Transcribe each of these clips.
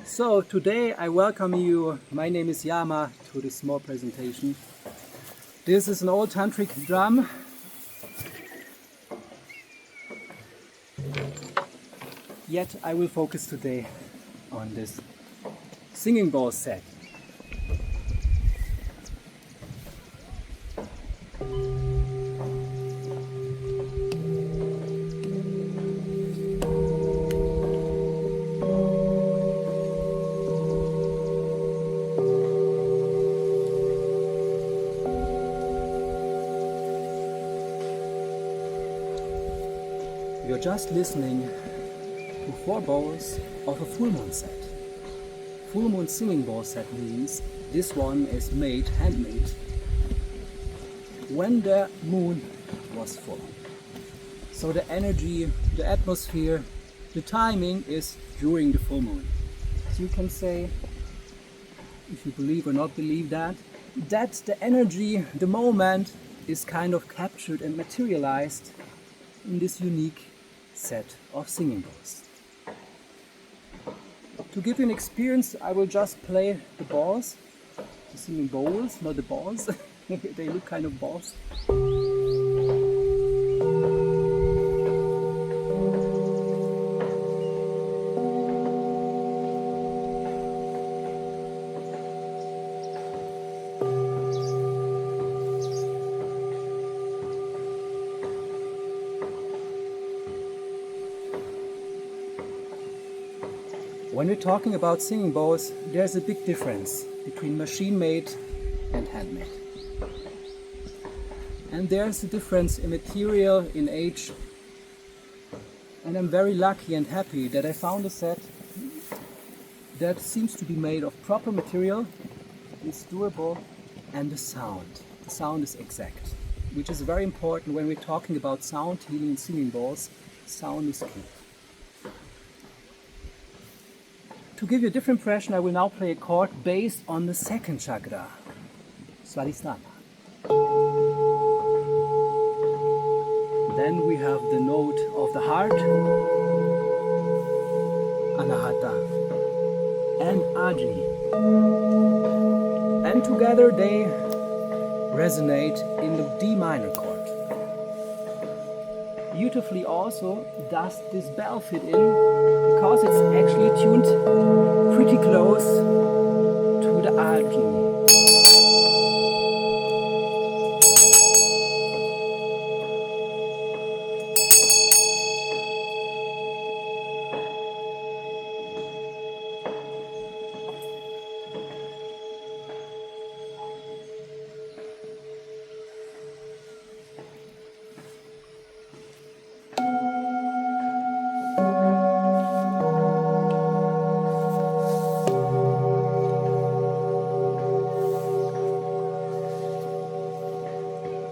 So today I welcome you, my name is Yama, to this small presentation. This is an old tantric drum. Yet I will focus today on this singing bowl set. You're just listening to 4 bowls of a full moon set. Full moon singing bowl set means this one is made handmade when the moon was full. So the energy, the atmosphere, the timing is during the full moon. So you can say, if you believe or not believe that the energy, the moment is kind of captured and materialized in this unique set of singing bowls. To give you an experience, I will just play the balls, the singing bowls, not the balls. They look kind of balls. When we're talking about singing bowls, there's a big difference between machine-made and handmade. And there's a difference in material, in age. And I'm very lucky and happy that I found a set that seems to be made of proper material, is durable, and the sound is exact, which is very important when we're talking about sound healing in singing bowls. Sound is key. To give you a different impression, I will now play a chord based on the second chakra, Swadhisthana. Then we have the note of the heart, Anahata, and Aji. And together they resonate in the D minor chord. Beautifully also does this bell fit in, because it's actually tuned pretty close to the Aji.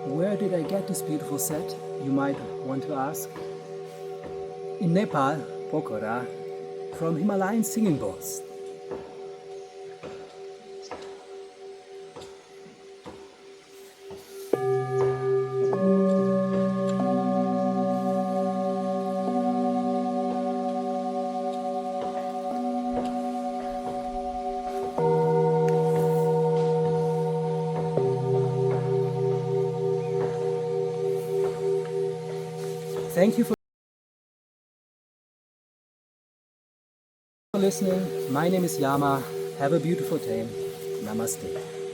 Where did I get this beautiful set, you might want to ask? In Nepal, Pokhara, from Himalayan singing bowls. Thank you for listening. My name is Yama. Have a beautiful day. Namaste.